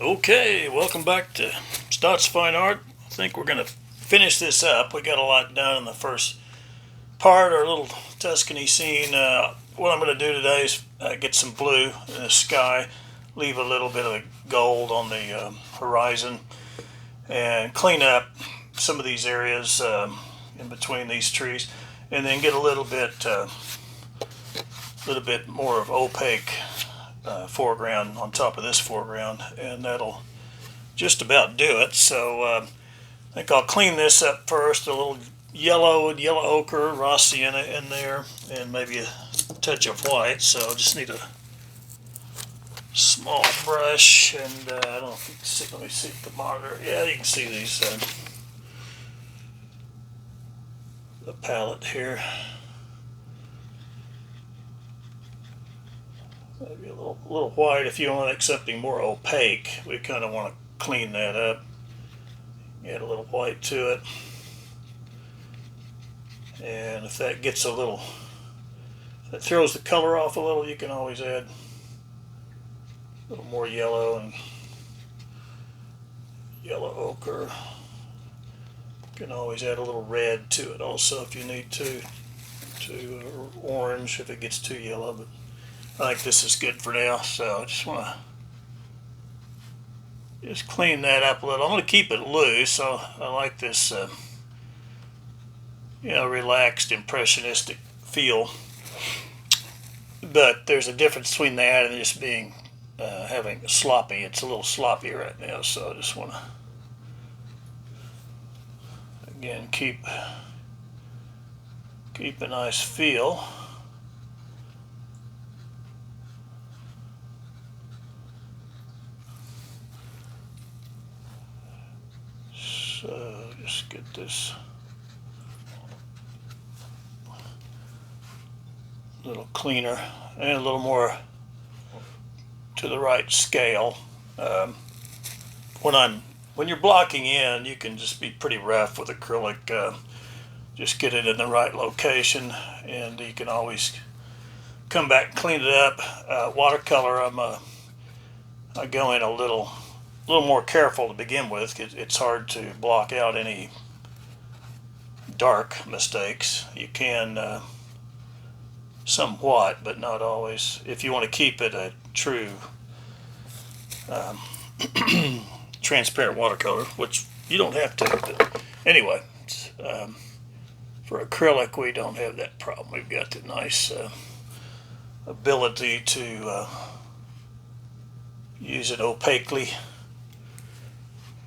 Okay, welcome back to Stotts Fine Art. I think we're going to finish this up. We got a lot done in the first part, our little Tuscany scene. What I'm going to do today is get some blue in the sky, leave a little bit of gold on the horizon, and clean up some of these areas in between these trees, and then get a little bit more of opaque foreground on top of this foreground, and that'll just about do it. So I think I'll clean this up first. A little yellow ochre, raw sienna in there, and maybe a touch of white. So I just need a small brush, and I don't know if you can see. Let me see the monitor. Yeah, you can see these. The palette here. Maybe a little white if you want something more opaque. We kind of want to clean that up. Add a little white to it. And if that gets if that throws the color off a little, you can always add a little more yellow and yellow ochre. You can always add a little red to it also if you need to orange if it gets too yellow. But I think this is good for now, so I just want to just clean that up a little. I'm going to keep it loose, so I like this relaxed impressionistic feel. But there's a difference between that and just being having sloppy. It's a little sloppy right now, so I just want to again keep a nice feel. So just get this a little cleaner and a little more to the right scale. When you're blocking in, you can just be pretty rough with acrylic. Just get it in the right location, and you can always come back and clean it up. Watercolor, I go in a little more careful to begin with. It's hard to block out any dark mistakes. You can somewhat, but not always. If you want to keep it a true um, transparent watercolor, which you don't have to. But anyway, for acrylic, we don't have that problem. We've got the nice ability to use it opaquely.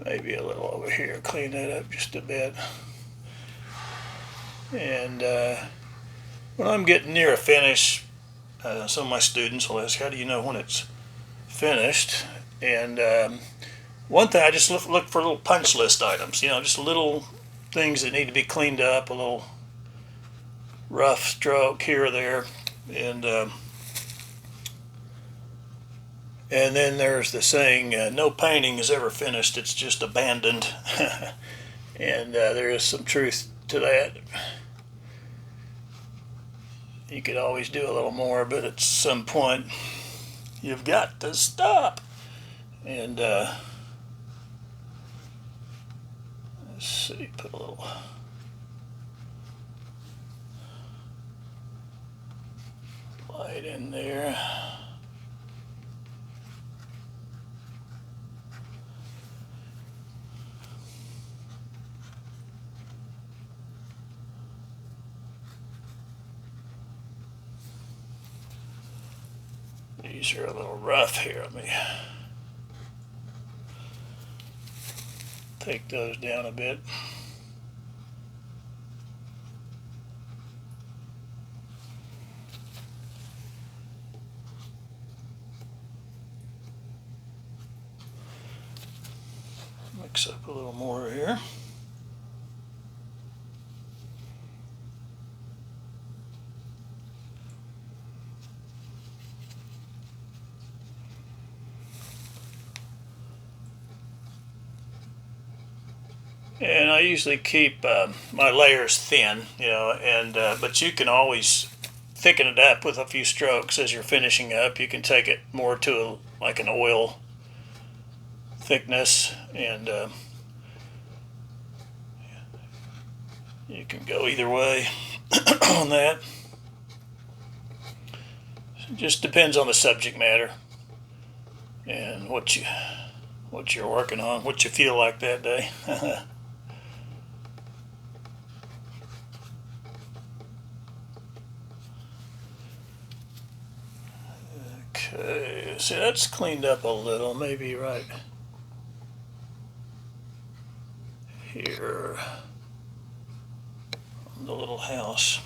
Maybe a little over here. Clean that up just a bit. And when I'm getting near a finish, some of my students will ask, how do you know when it's finished? And one thing, I just look for little punch list items, just little things that need to be cleaned up, a little rough stroke here or there. And then there's the saying, no painting is ever finished, it's just abandoned. And there is some truth to that. You could always do a little more, but at some point, you've got to stop. And let's see, put a little light in there. These are a little rough here. Let me take those down a bit. Mix up a little more here. And I usually keep my layers thin, and but you can always thicken it up with a few strokes as you're finishing up. You can take it more to like an oil thickness, and you can go either way on that. It just depends on the subject matter and what you're working on, what you feel like that day. Okay, see, that's cleaned up a little, maybe right here on the little house.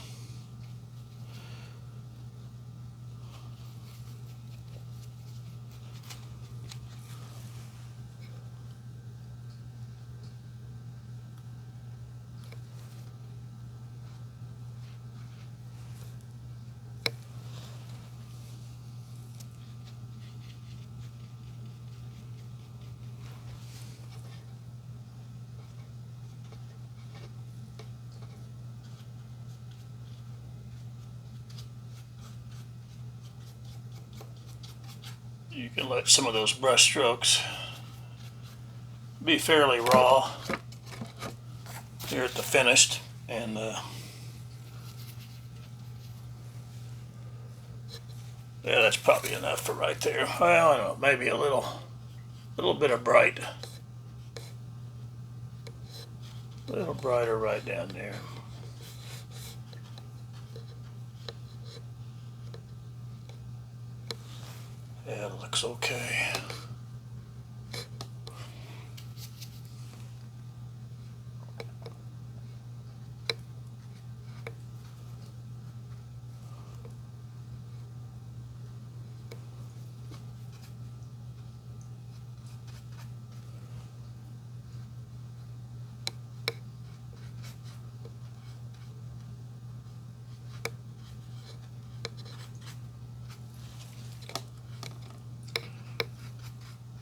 You can let some of those brush strokes be fairly raw here at the finished, and yeah, that's probably enough for right there. Well, I don't know, maybe a little bit of bright, a little brighter right down there. Yeah, it looks okay.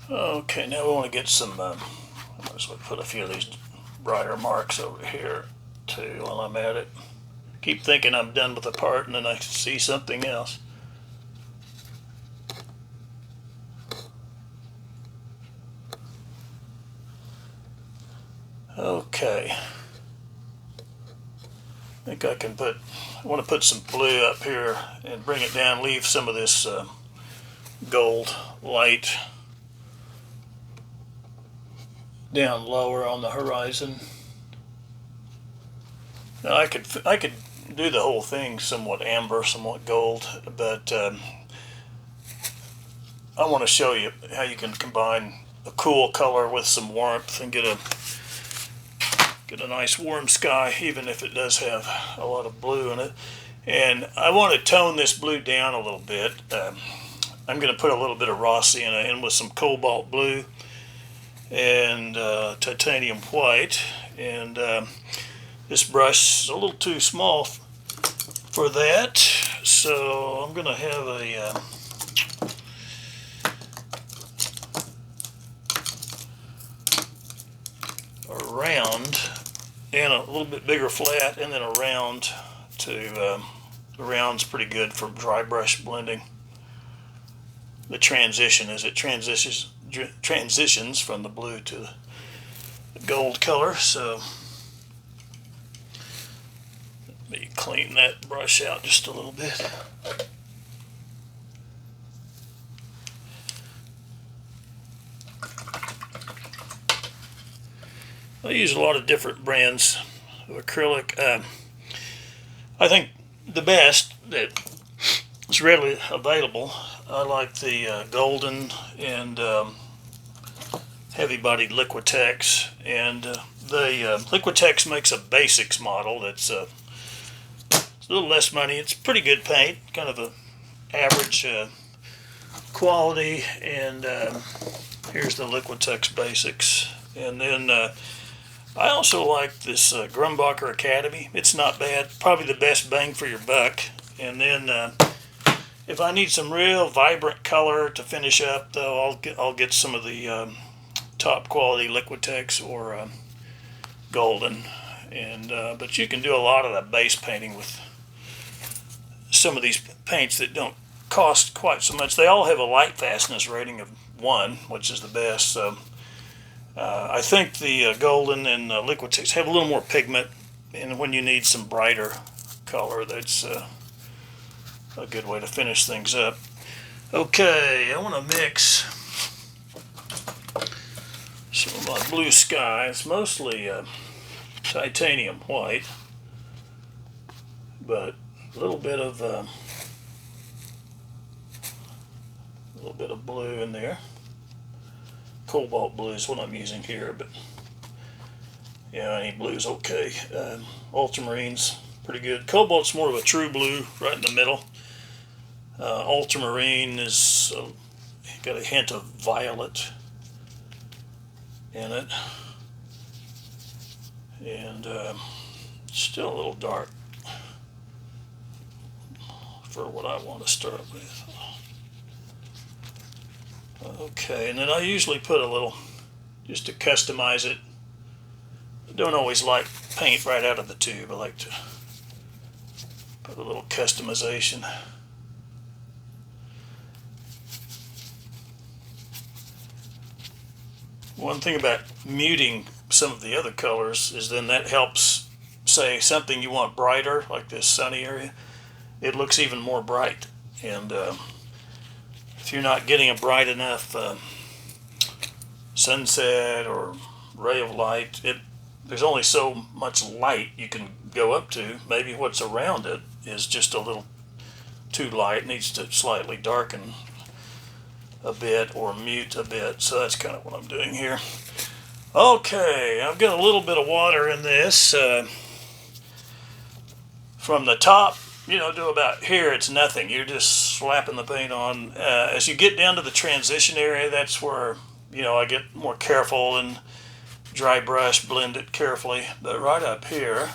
Okay, now we want to get some, I might as well put a few of these brighter marks over here too while I'm at it. Keep thinking I'm done with the part and then I see something else. Okay. I think I want to put some blue up here and bring it down, leave some of this gold light down lower on the horizon. Now I could do the whole thing somewhat amber, somewhat gold, but I want to show you how you can combine a cool color with some warmth and get a nice warm sky, even if it does have a lot of blue in it. And I want to tone this blue down a little bit. I'm going to put a little bit of raw sienna in with some cobalt blue and titanium white, and this brush is a little too small for that, so I'm going to have a round and a little bit bigger flat, and then a round the round's pretty good for dry brush blending. The transition as it transitions from the blue to the gold color. So let me clean that brush out just a little bit. I use a lot of different brands of acrylic. I think the best that is readily available, I like the golden and heavy-bodied Liquitex, and the Liquitex makes a basics model that's it's a little less money. It's pretty good paint, kind of a average quality, and here's the Liquitex basics. And then I also like this Grumbacher Academy. It's not bad, probably the best bang for your buck. And then if I need some real vibrant color to finish up, though, I'll get some of the top quality Liquitex or golden. And but you can do a lot of that base painting with some of these paints that don't cost quite so much. They all have a light fastness rating of 1, which is the best. So I think the golden and liquid tints have a little more pigment, and when you need some brighter color, that's a good way to finish things up. Okay, I want to mix some of my blue sky. It's mostly titanium white, but a little bit of blue in there. Cobalt blue is what I'm using here, but yeah, any blue's okay. Ultramarine's pretty good. Cobalt's more of a true blue, right in the middle. Ultramarine is got a hint of violet in it, and still a little dark for what I want to start with. Okay, and then I usually put a little, just to customize it. I don't always like paint right out of the tube. I like to put a little customization. One thing about muting some of the other colors is then that helps, say, something you want brighter, like this sunny area, it looks even more bright. And if you're not getting a bright enough sunset or ray of light, there's only so much light you can go up to. Maybe what's around it is just a little too light, needs to slightly darken a bit or mute a bit. So that's kind of what I'm doing here. Okay, I've got a little bit of water in this. From the top, to about here, it's nothing. You're just slapping the paint on. As you get down to the transition area, that's where, I get more careful and dry brush, blend it carefully. But right up here,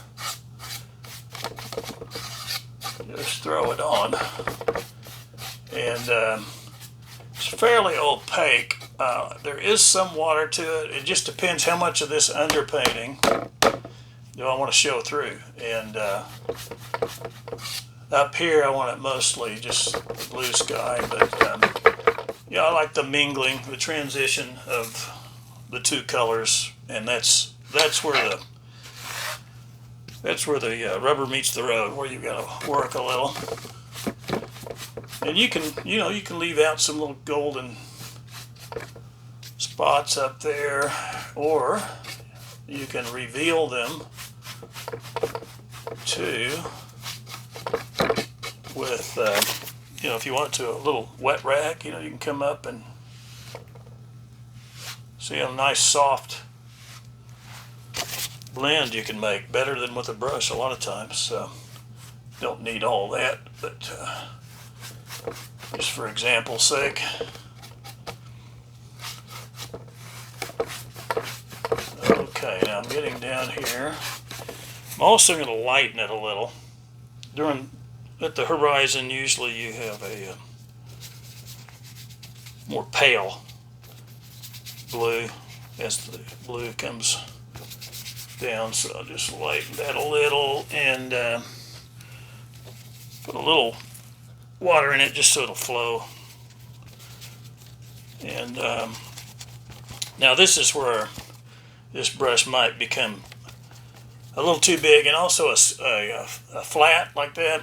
just throw it on. And it's fairly opaque. There is some water to it. It just depends how much of this underpainting do I want to show through. And up here I want it mostly just blue sky, but I like the mingling, the transition of the two colors, and that's where the rubber meets the road, where you got to work a little. And you can leave out some little golden spots up there, or you can reveal them too with if you want to, a little wet rag. You can come up and see a nice soft blend you can make, better than with a brush a lot of times. So don't need all that, but just for example's sake. Okay, now I'm getting down here. I'm also going to lighten it a little. At the horizon, usually you have a more pale blue as the blue comes down, so I'll just lighten that a little and put a little water in it just so it'll flow. And now this is where this brush might become a little too big, and also a flat like that.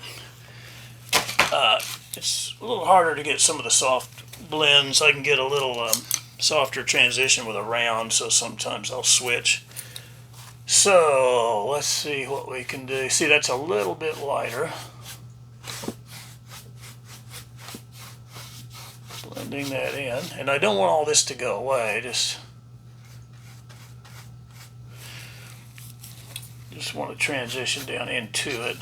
It's a little harder to get some of the soft blends. I can get a little softer transition with a round, so sometimes I'll switch. So let's see what we can do. See, that's a little bit lighter. Blending that in, and I don't want all this to go away. Just want to transition down into it.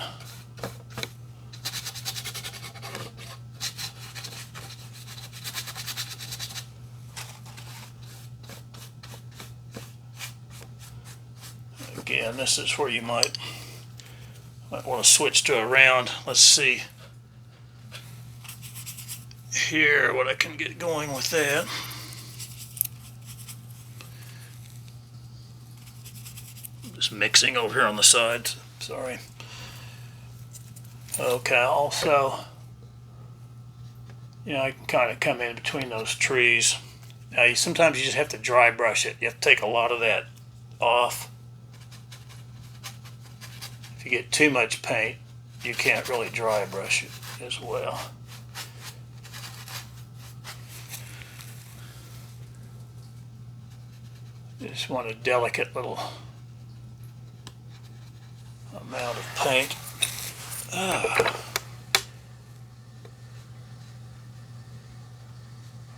Again, this is where you might want to switch to a round. Let's see here what I can get going with that. Just mixing over here on the sides. Sorry. Okay, also, I can kind of come in between those trees Now, sometimes you just have to dry brush it. You have to take a lot of that off. If you get too much paint, you can't really dry brush it as well. Just want a delicate little amount of paint.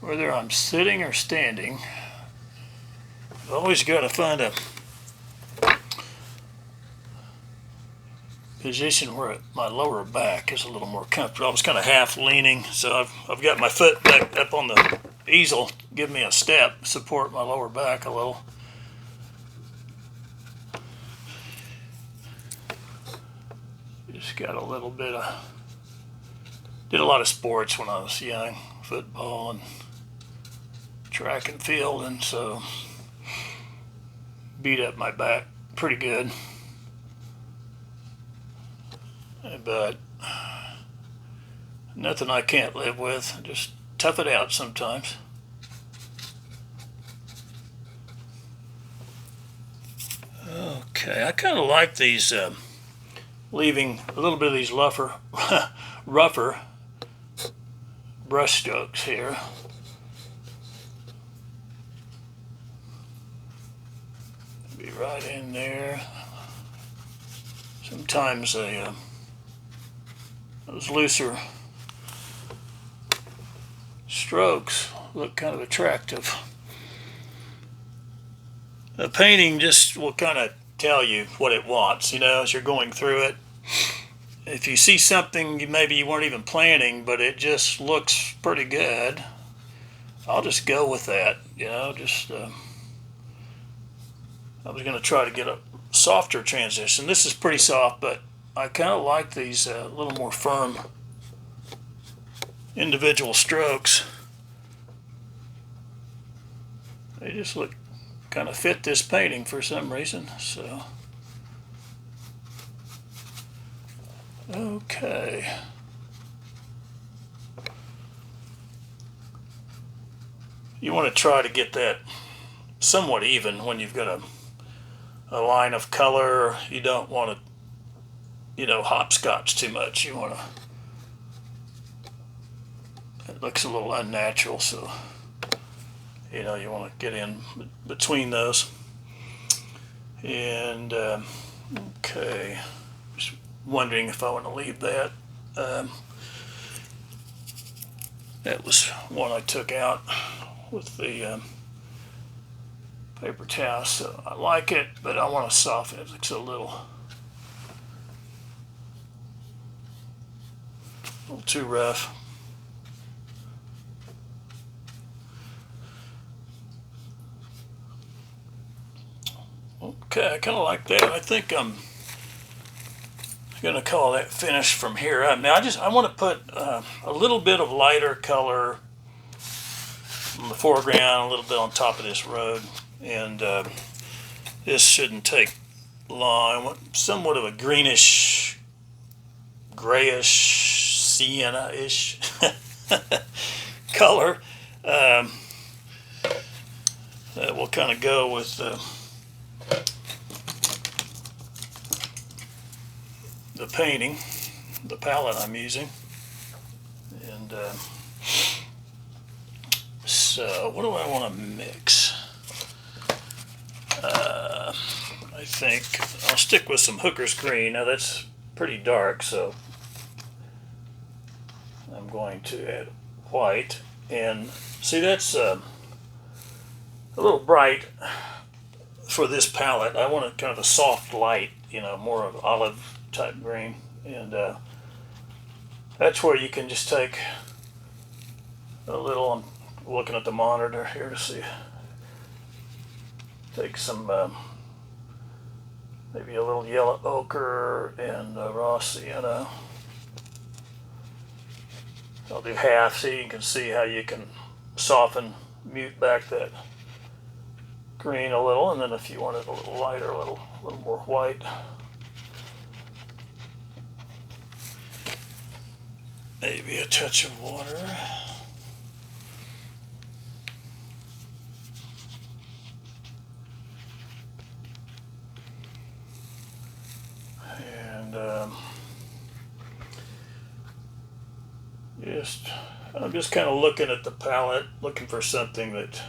Whether I'm sitting or standing, I've always got to find a position where my lower back is a little more comfortable. I was kind of half leaning, so I've got my foot back up on the easel, give me a step, support my lower back a little. Just got a little bit of, did a lot of sports when I was young, football and track and field, and so beat up my back pretty good. But nothing I can't live with. Just tough it out sometimes. Okay, I kind of like these, leaving a little bit of these rougher brush strokes here. Be right in there. Sometimes those looser strokes look kind of attractive. The painting just will kind of tell you what it wants, you know, as you're going through it. If you see something maybe you weren't even planning, but it just looks pretty good, I'll just go with that, you know. Just I was going to try to get a softer transition. This is pretty soft, but I kind of like these little more firm individual strokes. They just look kind of fit this painting for some reason. So okay, you want to try to get that somewhat even when you've got a line of color. You don't want to, you know, hopscotch too much. You want to, it looks a little unnatural, so you know, you want to get in between those. And okay, just wondering if I want to leave that. That was one I took out with the paper towel, so I like it, but I want to soften it. It looks a little too rough. Okay, I kind of like that. I think I'm going to call that finished from here up. Now I want to put a little bit of lighter color in the foreground, a little bit on top of this road, and this shouldn't take long. I want somewhat of a greenish, grayish, sienna-ish color that will kind of go with the painting, the palette I'm using. And so what do I want to mix? I think I'll stick with some Hooker's green. Now that's pretty dark, so I'm going to add white. And see, that's a little bright for this palette. I want kind of a soft light, you know, more of olive type green. And that's where you can just take a little, I'm looking at the monitor here to see, take some maybe a little yellow ochre and raw sienna. I'll do half so you can see how you can soften, mute back that green a little, and then if you want it a little lighter, a little more white. Maybe a touch of water. and I'm just kind of looking at the palette, looking for something that,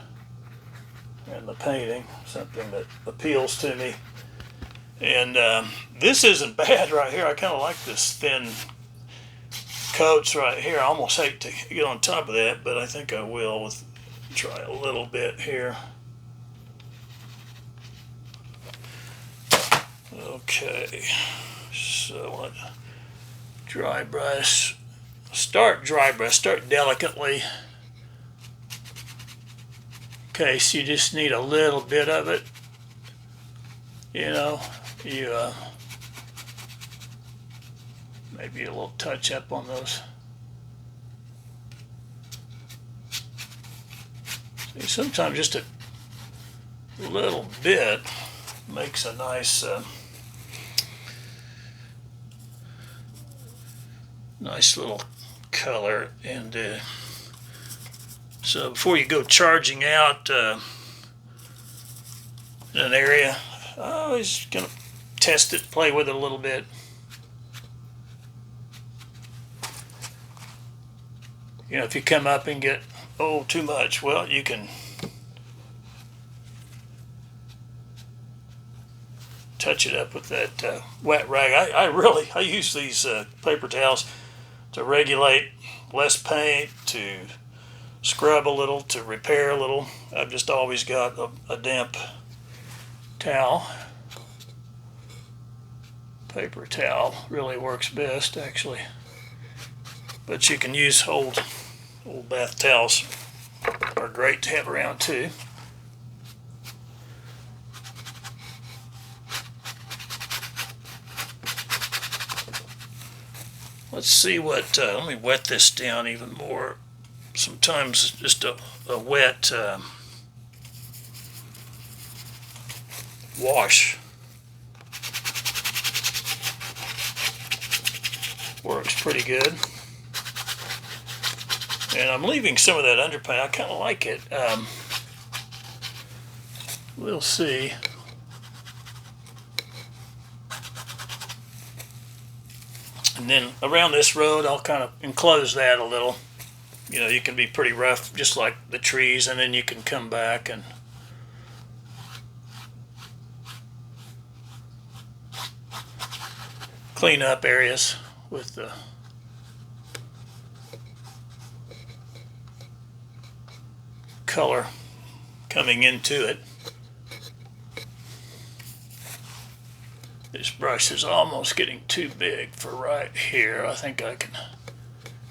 and the painting, something that appeals to me. And this isn't bad right here. I kind of like this thin coats right here. I almost hate to get on top of that, but I think I will try a little bit here. Okay, so what? Dry brush. Start dry brush. Start delicately. Okay, so you just need a little bit of it. You know, maybe a little touch up on those. See, sometimes just a little bit makes a nice nice little color. And so before you go charging out in an area, I always gonna test it, play with it a little bit. You know, if you come up and get, oh, too much, well, you can touch it up with that wet rag. I use these paper towels to regulate less paint, to scrub a little, to repair a little. I've just always got a damp towel. Paper towel really works best, actually. But you can use old bath towels. Are great to have around too. Let's see what, let me wet this down even more. Sometimes just a wet wash works pretty good. And I'm leaving some of that underpaint. I kind of like it. We'll see. And then around this road, I'll kind of enclose that a little. You know, you can be pretty rough, just like the trees, and then you can come back and clean up areas with the color coming into it. This brush is almost getting too big for right here. I think I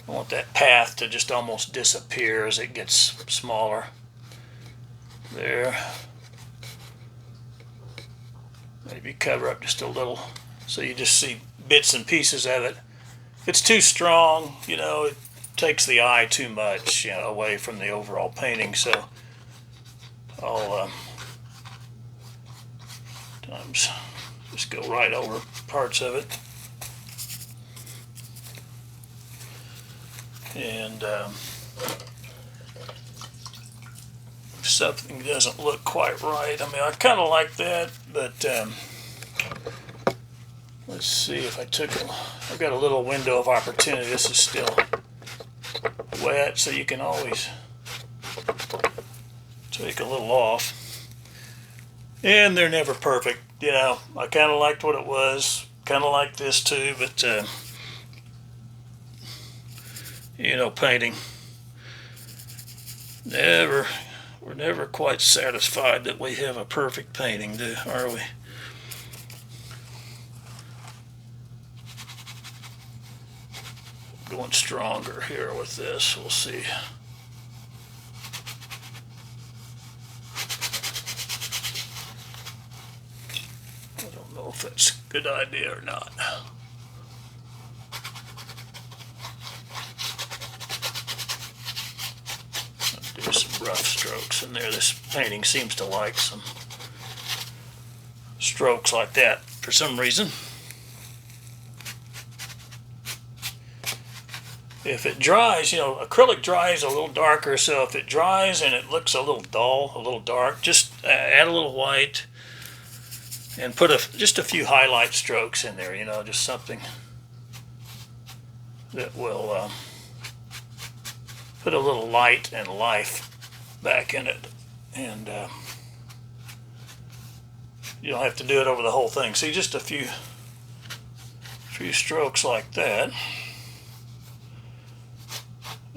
want that path to just almost disappear as it gets smaller. There. Maybe cover up just a little so you just see bits and pieces of it. If it's too strong, you know, it takes the eye too much, you know, away from the overall painting. So I'll times just go right over parts of it. And if something doesn't look quite right, I mean, I kind of like that, but let's see if I've got a little window of opportunity. This is still wet, so you can always take a little off. And they're never perfect, you know. I kind of liked what it was, kind of like this too, but you know, painting, we're never quite satisfied that we have a perfect painting, are we? Going stronger here with this, we'll see. I don't know if that's a good idea or not. I'll do some rough strokes in there. This painting seems to like some strokes like that for some reason. If it dries, you know, acrylic dries a little darker, so if it dries and it looks a little dull, a little dark, just add a little white and put just a few highlight strokes in there, you know, just something that will put a little light and life back in it. And you don't have to do it over the whole thing. See, just a few strokes like that,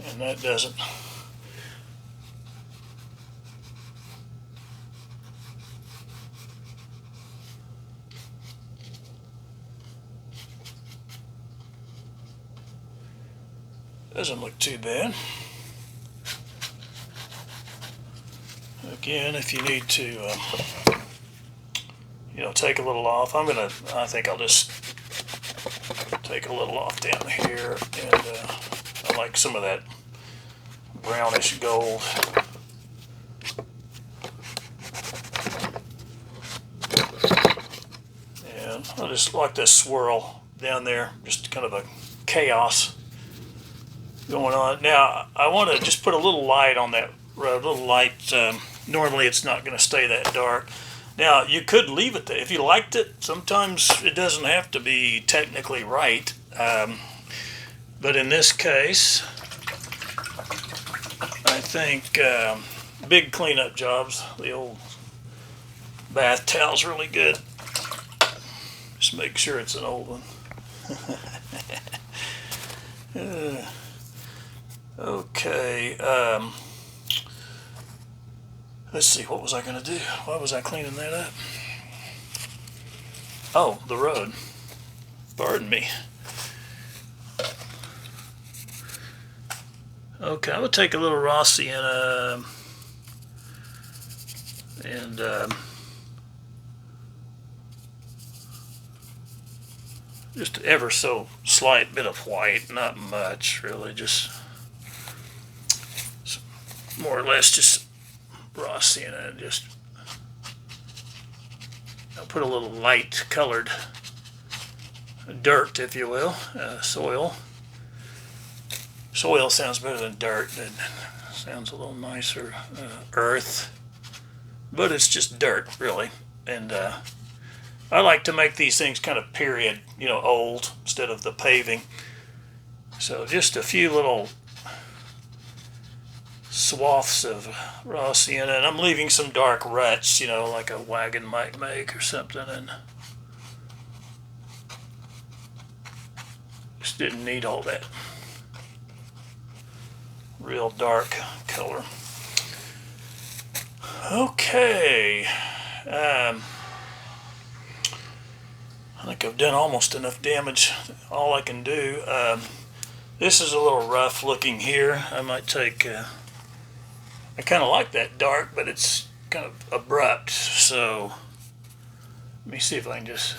and that doesn't look too bad. Again, if you need to you know, take a little off, I think I'll just take a little off down here, and I like some of that brownish gold. And I just like this swirl down there, just kind of a chaos going on. Now I want to just put a little light on that road, a little light. Normally it's not going to stay that dark. Now you could leave it there if you liked it. Sometimes it doesn't have to be technically right, but in this case I think big cleanup jobs, the old bath towel's really good. Just make sure it's an old one. Okay, let's see, what was I going to do? Why was I cleaning that up? Oh, the road. Pardon me. Okay, I would take a little raw sienna and just ever so slight bit of white, not much really, just more or less just raw sienna, and just I'll put a little light colored dirt, if you will, soil. Soil sounds better than dirt. It sounds a little nicer. Earth, but it's just dirt really. And I like to make these things kind of period, you know, old, instead of the paving. So just a few little swaths of raw sienna, and I'm leaving some dark ruts, you know, like a wagon might make or something, and just didn't need all that real dark color. Okay, I think I've done almost enough damage. All I can do. This is a little rough looking here. I might take. I kind of like that dark, but it's kind of abrupt. So let me see if I can just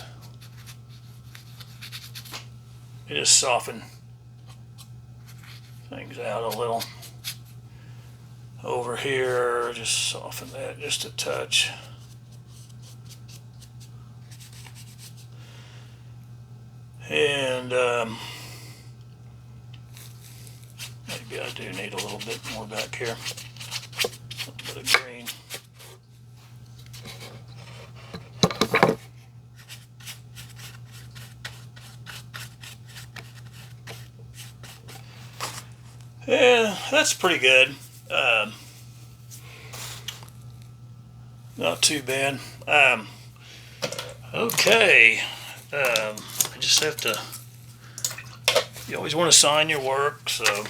soften things out a little. Over here, just soften that just a touch. And maybe I do need a little bit more back here. A little bit of green. Yeah, that's pretty good. Not too bad. Okay. I just have to. You always want to sign your work. So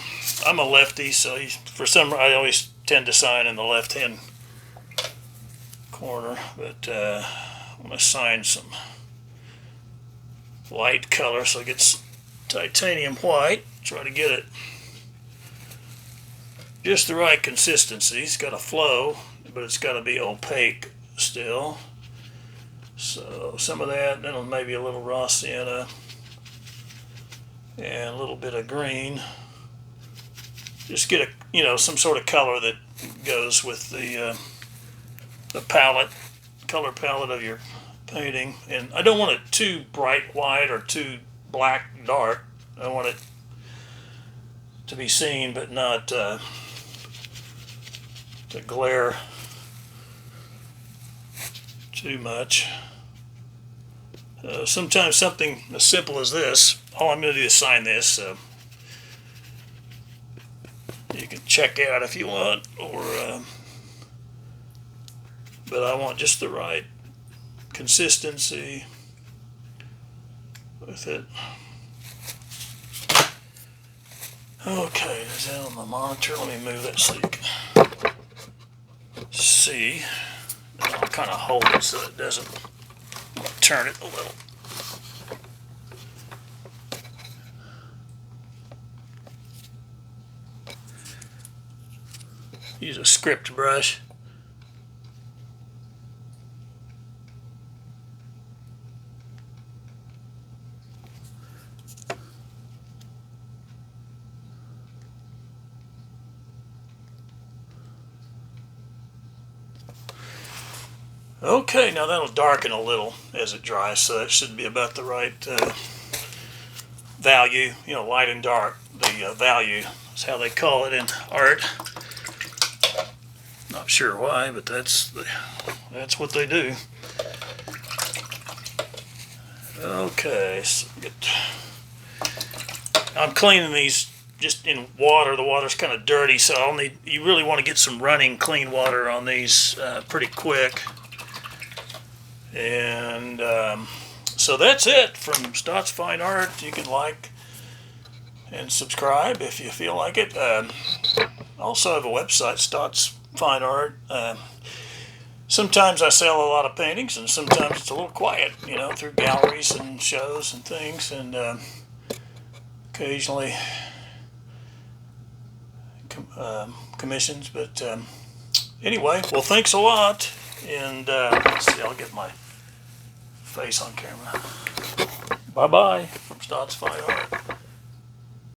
I'm a lefty, so I always tend to sign in the left-hand corner. But I'm going to sign some light color, so it gets titanium white. Try to get it just the right consistency. It's got to flow, but it's got to be opaque still. So some of that, then maybe a little raw sienna and a little bit of green. Just get some sort of color that goes with the color palette of your painting. And I don't want it too bright white or too black dark. I want it to be seen, but not to glare too much. Sometimes something as simple as this, all I'm going to do is sign this, so you can check out if you want, or but I want just the right consistency with it. Okay, is that on the monitor? Let me move that so you can see. And I'll kind of hold it so it doesn't, I'm going to turn it a little. Use a script brush. Okay, now that'll darken a little as it dries, so that should be about the right value. You know, light and dark, the value is how they call it in art. Not sure why, but that's what they do. Okay, so I'm cleaning these just in water. The water's kind of dirty, so you really want to get some running clean water on these pretty quick. And so that's it from Stotts Fine Art. You can like and subscribe if you feel like it. Also have a website, Stotts Fine Art. Sometimes I sell a lot of paintings, and sometimes it's a little quiet, you know, through galleries and shows and things, and occasionally commissions. But anyway, well, thanks a lot. And let's see, I'll get my face on camera. Bye-bye from Stotts Fine Art.